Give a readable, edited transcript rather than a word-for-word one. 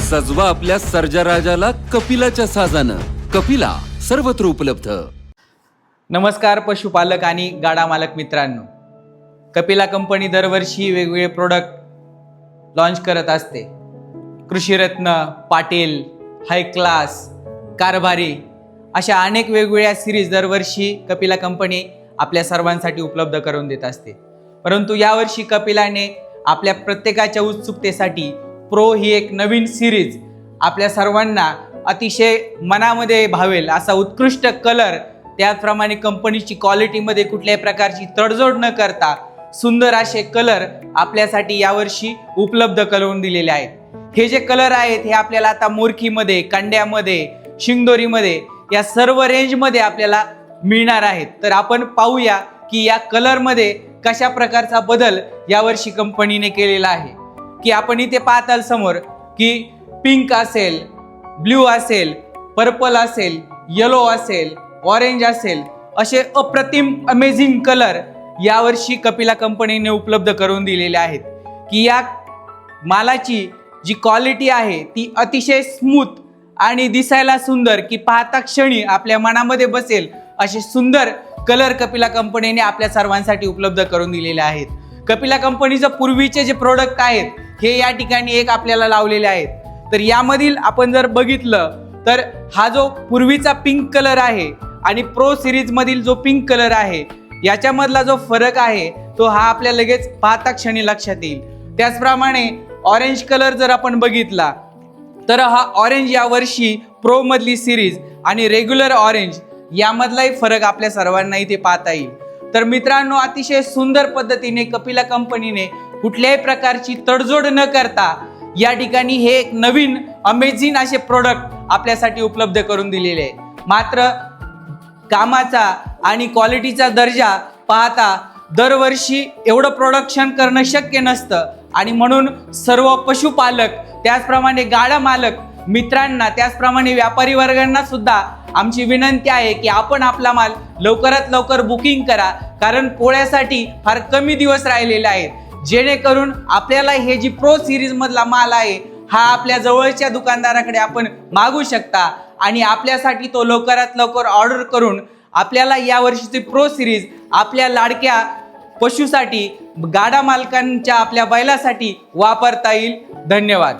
सजवा आपल्या सर्जराजाला कपिलाच्या साजानं. कपिला सर्वत्र उपलब्ध. नमस्कार पशुपालक आणि गाडा मालक मित्रांनो. कपिला कंपनी दरवर्षी वेगवेगळे प्रोडक्ट लॉन्च करत असते. कृषीरत्न, पाटील, हाय क्लास, कारभारी अशा अनेक वेगवेगळ्या सिरीज दरवर्षी कपिला कंपनी आपल्या सर्वांसाठी उपलब्ध करून देत असते. परंतु यावर्षी कपिलाने आपल्या प्रत्येकाच्या उत्सुकतेसाठी प्रो ही एक नवीन सिरीज आपल्या सर्वांना अतिशय मनामध्ये भावेल असा उत्कृष्ट कलर, त्याचप्रमाणे कंपनीची क्वालिटीमध्ये कुठल्याही प्रकारची तडजोड न करता सुंदर असे कलर आपल्यासाठी यावर्षी उपलब्ध करून दिलेले आहेत. हे जे कलर आहेत हे आपल्याला आता मोरखीमध्ये, कांड्यामध्ये, शिंगदोरीमध्ये या सर्व रेंजमध्ये आपल्याला मिळणार आहेत. तर आपण पाहूया की या कलरमध्ये कशा प्रकारचा बदल यावर्षी कंपनीने केलेला आहे. की आपण इथे पाहताल समोर की पिंक असेल, ब्ल्यू असेल, पर्पल असेल, येलो असेल, ऑरेंज असेल, असे अप्रतिम अमेझिंग कलर यावर्षी कपिला कंपनीने उपलब्ध करून दिलेले आहेत. की या मालाची जी क्वालिटी आहे ती अतिशय स्मूथ आणि दिसायला सुंदर, की पाहता क्षणी आपल्या मनामध्ये बसेल असे सुंदर कलर कपिला कंपनीने आपल्या सर्वांसाठी उपलब्ध करून दिलेले आहेत. कपिला कंपनीचं पूर्वीचे जे प्रोडक्ट आहेत हे या ठिकाणी एक आपल्याला लावलेले आहेत. तर यामधील आपण जर बघितलं तर हा जो पूर्वीचा पिंक कलर आहे आणि प्रो सिरीज मधील जो पिंक कलर आहे याच्यामधला जो फरक आहे तो हा आपल्या लगेच पाहता क्षणी लक्षात येईल. त्याचप्रमाणे ऑरेंज कलर जर आपण बघितला तर हा ऑरेंज यावर्षी प्रो मधली सिरीज आणि रेग्युलर ऑरेंज यामधलाही फरक आपल्या सर्वांना इथे पाहता येईल. तर मित्रांनो, अतिशय सुंदर पद्धतीने कपिला कंपनीने कुठल्याही प्रकारची तडजोड न करता या ठिकाणी हे एक नवीन अमेझिंग असे प्रोडक्ट आपल्यासाठी उपलब्ध करून दिलेले आहे. मात्र कामाचा आणि क्वालिटीचा दर्जा पाहता दरवर्षी एवढं प्रोडक्शन करणं शक्य नसतं आणि म्हणून सर्व पशुपालक, त्याचप्रमाणे गाडा मालक मित्रांना, त्याचप्रमाणे व्यापारी वर्गांना सुद्धा आमची विनंती आहे की आपण आपला माल लवकरात लवकर बुकिंग करा, कारण पोळ्यासाठी फार कमी दिवस राहिलेले आहेत. जेणेकरून आपल्याला हे जी प्रो सिरीज मधला माल आहे हा आपल्या जवळच्या दुकानदाराकडे आपण मागू शकता आणि आपल्यासाठी तो लवकरात लवकर ऑर्डर करून आपल्याला या वर्षीची प्रो सिरीज आपल्या लाडक्या पशुसाठी, गाडा मालकांच्या आपल्या बैलासाठी वापरता येईल. धन्यवाद.